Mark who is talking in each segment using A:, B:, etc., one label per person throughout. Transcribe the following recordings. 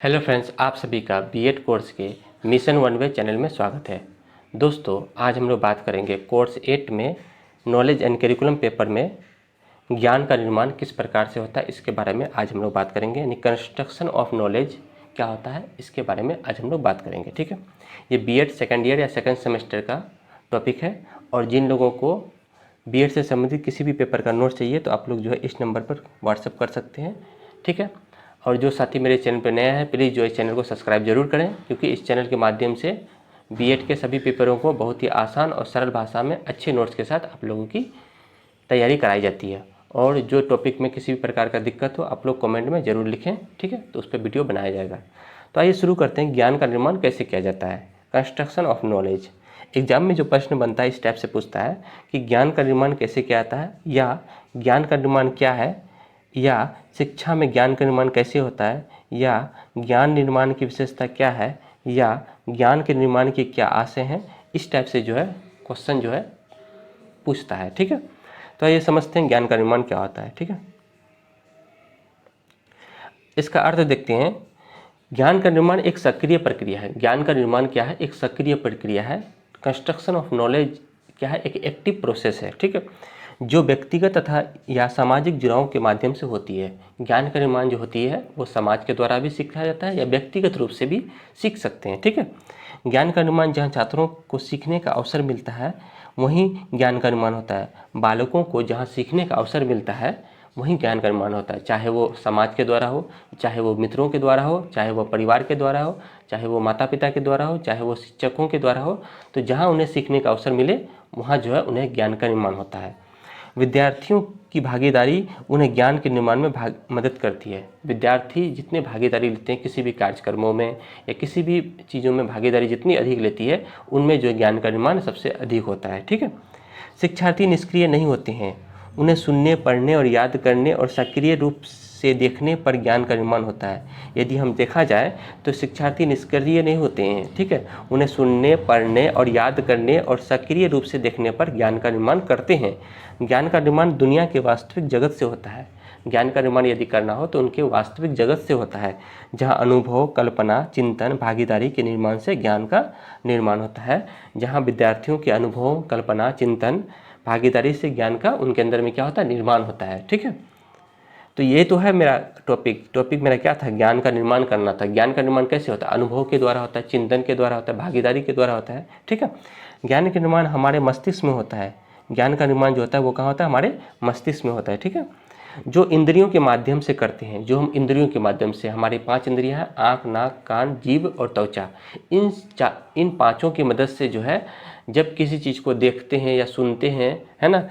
A: Hello friends, आप सभी का बीएड कोर्स के मिशन वन वे चैनल में स्वागत है। दोस्तों, आज हम लोग बात करेंगे कोर्स 8 में नॉलेज एंड करिकुलम पेपर में ज्ञान का निर्माण किस प्रकार से होता है, इसके बारे में आज हम लोग बात करेंगे। यानी कंस्ट्रक्शन ऑफ नॉलेज क्या होता है, इसके बारे में आज हम लोग बात करेंगे। ठीक है, ये बीएड सेकेंड ईयर या सेकेंड सेमेस्टर का टॉपिक है। और जिन लोगों को बीएड से संबंधित किसी भी पेपर का नोट चाहिए तो आप लोग जो है इस नंबर पर व्हाट्सअप कर सकते हैं। ठीक है, और जो साथी मेरे चैनल पर नया है, प्लीज़ जो इस चैनल को सब्सक्राइब जरूर करें, क्योंकि इस चैनल के माध्यम से बीएड के सभी पेपरों को बहुत ही आसान और सरल भाषा में अच्छे नोट्स के साथ आप लोगों की तैयारी कराई जाती है। और जो टॉपिक में किसी भी प्रकार का दिक्कत हो, आप लोग कमेंट में ज़रूर लिखें। ठीक है, तो उस पर वीडियो बनाया जाएगा। तो आइए शुरू करते हैं। ज्ञान का निर्माण कैसे किया जाता है, कंस्ट्रक्शन ऑफ नॉलेज। एग्जाम में जो प्रश्न बनता है इस टाइप से पूछता है कि ज्ञान का निर्माण कैसे किया जाता है, या ज्ञान का निर्माण क्या है, या शिक्षा में ज्ञान का निर्माण कैसे होता है, या ज्ञान निर्माण की विशेषता क्या है, या ज्ञान के निर्माण की क्या आशय हैं। इस टाइप से जो है क्वेश्चन जो है पूछता है। ठीक है, तो ये समझते हैं ज्ञान का निर्माण क्या होता है। ठीक है, इसका अर्थ देखते हैं। ज्ञान का निर्माण एक सक्रिय प्रक्रिया है। ज्ञान का निर्माण क्या है, एक सक्रिय प्रक्रिया है। कंस्ट्रक्शन ऑफ नॉलेज क्या है, एक एक्टिव प्रोसेस है। ठीक है, जो व्यक्तिगत तथा या सामाजिक जुड़ाव के माध्यम से होती है। ज्ञान का निर्माण जो होती है वो समाज के द्वारा भी सीखा जाता है या व्यक्तिगत रूप से भी सीख सकते हैं। ठीक है, ज्ञान का निर्माण जहाँ छात्रों को सीखने का अवसर मिलता है वहीं ज्ञान का निर्माण होता है। बालकों को जहाँ सीखने का अवसर मिलता है वहीं ज्ञान का निर्माण होता है, चाहे वो समाज के द्वारा हो, चाहे वो मित्रों के द्वारा हो, चाहे वो परिवार के द्वारा हो, चाहे वो माता पिता के द्वारा हो, चाहे वो शिक्षकों के द्वारा हो। तो जहाँ उन्हें सीखने का अवसर मिले वहाँ जो है उन्हें ज्ञान का निर्माण होता है। विद्यार्थियों की भागीदारी उन्हें ज्ञान के निर्माण में मदद करती है। विद्यार्थी जितने भागीदारी लेते हैं किसी भी कार्यक्रमों में या किसी भी चीज़ों में, भागीदारी जितनी अधिक लेती है उनमें जो ज्ञान का निर्माण सबसे अधिक होता है। ठीक है, शिक्षार्थी निष्क्रिय नहीं होते हैं। उन्हें सुनने, पढ़ने और याद करने और सक्रिय रूप से देखने पर ज्ञान का निर्माण होता है। यदि हम देखा जाए तो शिक्षार्थी निष्क्रिय नहीं होते हैं। ठीक है, उन्हें सुनने, पढ़ने और याद करने और सक्रिय रूप से देखने पर ज्ञान का निर्माण करते हैं। ज्ञान का निर्माण दुनिया के वास्तविक जगत से होता है। ज्ञान का निर्माण यदि करना हो तो उनके वास्तविक जगत से होता है, जहाँ अनुभव, कल्पना, चिंतन, भागीदारी के निर्माण से ज्ञान का निर्माण होता है। जहाँ विद्यार्थियों के अनुभव, कल्पना, चिंतन, भागीदारी से ज्ञान का उनके अंदर में क्या होता है, निर्माण होता है। ठीक है, तो ये तो है मेरा टॉपिक मेरा क्या था, ज्ञान का निर्माण करना था। ज्ञान का निर्माण कैसे होता है, अनुभव के द्वारा होता है, चिंतन के द्वारा होता है, भागीदारी के द्वारा होता है। ठीक है, ज्ञान का निर्माण हमारे मस्तिष्क में होता है। ज्ञान का निर्माण जो होता है वो कहाँ होता है, हमारे मस्तिष्क में होता है। ठीक है, जो इंद्रियों के माध्यम से करते हैं, जो हम इंद्रियों के माध्यम से, हमारी 5 इंद्रियां हैं, आँख, नाक, कान, जीभ और त्वचा। इन पाँचों की मदद से जो है जब किसी चीज़ को देखते हैं या सुनते हैं, है ना,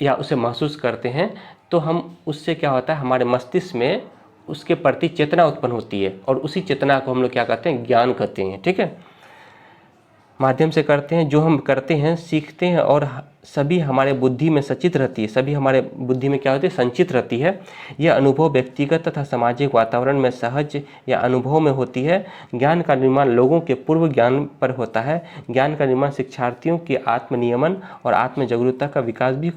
A: या उसे महसूस करते हैं, तो हम उससे क्या होता है, हमारे मस्तिष्क में उसके प्रति चेतना उत्पन्न होती है, और उसी चेतना को हम लोग क्या कहते हैं, ज्ञान कहते हैं। ठीक है, माध्यम से करते हैं, जो हम करते हैं, सीखते हैं, और सभी हमारे बुद्धि में सचित रहती है, सभी हमारे बुद्धि में क्या होती है, संचित रहती है। यह अनुभव व्यक्तिगत तथा सामाजिक वातावरण में सहज या अनुभव में होती है। ज्ञान का निर्माण लोगों के पूर्व ज्ञान पर होता है। ज्ञान का निर्माण शिक्षार्थियों के आत्मनियमन और आत्म जागरूकता का विकास भी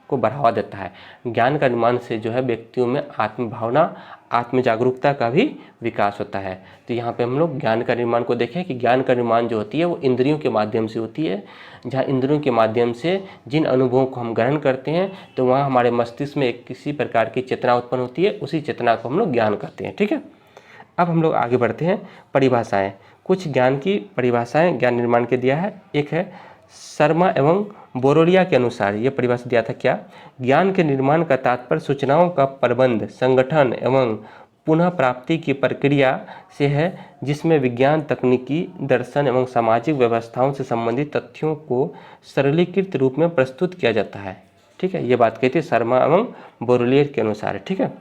A: को बढ़ावा देता है। ज्ञान का निर्माण से जो है व्यक्तियों में आत्म भावना, आत्म जागरूकता का भी विकास होता है। तो यहाँ पे हम लोग ज्ञान का निर्माण को देखें कि ज्ञान का निर्माण जो होती है वो इंद्रियों के माध्यम से होती है। जहाँ इंद्रियों के माध्यम से जिन अनुभवों को हम ग्रहण करते हैं तो वहाँ हमारे मस्तिष्क में एक किसी प्रकार की चेतना उत्पन्न होती है, उसी चेतना को हम लोग ज्ञान कहते हैं। ठीक है, अब हम लोग आगे बढ़ते हैं। परिभाषाएँ, कुछ ज्ञान की परिभाषाएँ ज्ञान निर्माण के दिया है। एक है शर्मा एवं बोरोलिया के अनुसार, ये परिभाषा दिया था क्या, ज्ञान के निर्माण का तात्पर्य सूचनाओं का प्रबंध, संगठन एवं पुनः प्राप्ति की प्रक्रिया से है, जिसमें विज्ञान, तकनीकी, दर्शन एवं सामाजिक व्यवस्थाओं से संबंधित तथ्यों को सरलीकृत रूप में प्रस्तुत किया जाता है। ठीक है, ये बात कहती है शर्मा एवं बोरोलिया के अनुसार। ठीक है,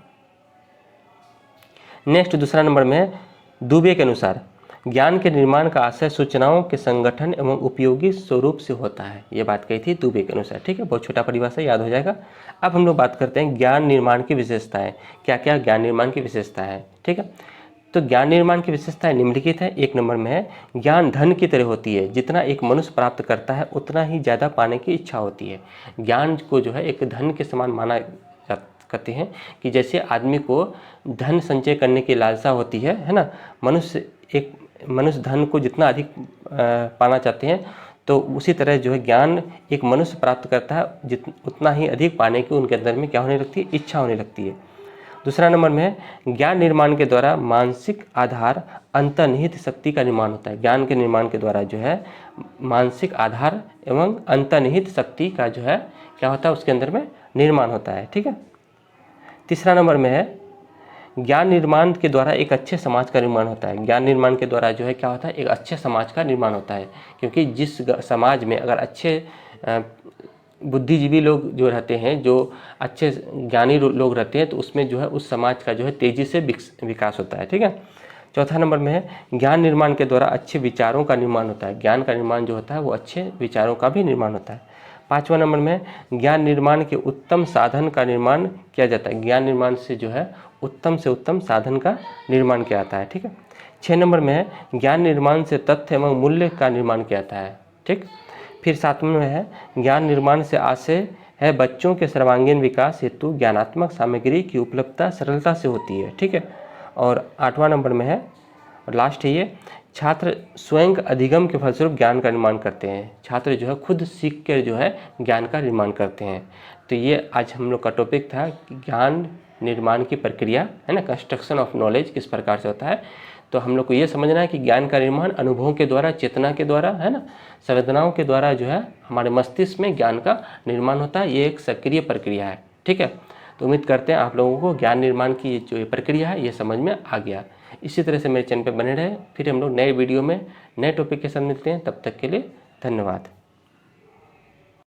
A: नेक्स्ट दूसरा नंबर में है दुबे के अनुसार, ज्ञान के निर्माण का आशय सूचनाओं के संगठन एवं उपयोगी स्वरूप से होता है। ये बात कही थी दुबे के अनुसार। ठीक है, बहुत छोटा परिभाषा, याद हो जाएगा। अब हम लोग बात करते हैं ज्ञान निर्माण की विशेषताएं। क्या क्या ज्ञान निर्माण की विशेषताएं हैं। ठीक है, तो ज्ञान निर्माण की विशेषताएं निम्नलिखित है। एक नंबर में है ज्ञान धन की तरह होती है। जितना एक मनुष्य प्राप्त करता है उतना ही ज़्यादा पाने की इच्छा होती है। ज्ञान को जो है एक धन के समान माना कहते हैं कि जैसे आदमी को धन संचय करने की लालसा होती है ना, मनुष्य धन को जितना अधिक पाना चाहते हैं, तो उसी तरह जो है ज्ञान एक मनुष्य प्राप्त करता है उतना ही अधिक पाने की उनके अंदर में क्या होने लगती है, इच्छा होने लगती है। दूसरा नंबर में है ज्ञान निर्माण के द्वारा मानसिक आधार अंतर्निहित शक्ति का निर्माण होता है। ज्ञान के निर्माण के द्वारा जो है मानसिक आधार एवं अंतर्निहित शक्ति का जो है क्या होता है, उसके अंदर में निर्माण होता है। ठीक है। तीसरा नंबर में है ज्ञान निर्माण के द्वारा एक अच्छे समाज का निर्माण होता है। ज्ञान निर्माण के द्वारा जो है क्या होता है, एक अच्छे समाज का निर्माण होता है, क्योंकि जिस समाज में अगर अच्छे बुद्धिजीवी लोग जो रहते हैं, जो अच्छे ज्ञानी लोग रहते हैं, तो उसमें जो है उस समाज का जो है तेज़ी से विकास होता है। ठीक है। चौथा नंबर में है ज्ञान निर्माण के द्वारा अच्छे विचारों का निर्माण होता है। ज्ञान का निर्माण जो होता है वो अच्छे विचारों का भी निर्माण होता है। पाँचवा नंबर में ज्ञान निर्माण के उत्तम साधन का निर्माण किया जाता है। ज्ञान निर्माण से जो है उत्तम से उत्तम साधन का निर्माण किया जाता है। ठीक है। 6 नंबर में है ज्ञान निर्माण से तथ्य एवं मूल्य का निर्माण किया जाता है। ठीक। फिर 7वें में है ज्ञान निर्माण से आशय है बच्चों के सर्वांगीण विकास हेतु ज्ञानात्मक सामग्री की उपलब्धता सरलता से होती है। ठीक है। और 8वां नंबर में है और लास्ट है ये, छात्र स्वयं अधिगम के फलस्वरूप ज्ञान का निर्माण करते हैं। छात्र जो है खुद सीख कर जो है ज्ञान का निर्माण करते हैं। तो ये आज हम लोग का टॉपिक था कि ज्ञान निर्माण की प्रक्रिया है ना, कंस्ट्रक्शन ऑफ नॉलेज किस प्रकार से होता है। तो हम लोग को ये समझना है कि ज्ञान का निर्माण अनुभवों के द्वारा, चेतना के द्वारा है ना, संवेदनाओं के द्वारा जो है हमारे मस्तिष्क में ज्ञान का निर्माण होता है। ये एक सक्रिय प्रक्रिया है। ठीक है। तो उम्मीद करते हैं आप लोगों को ज्ञान निर्माण की जो ये प्रक्रिया है ये समझ में आ गया। इसी तरह से मेरे चैनल पे बने रहे। फिर हम लोग नए वीडियो में नए टॉपिक के साथ मिलते हैं। तब तक के लिए धन्यवाद।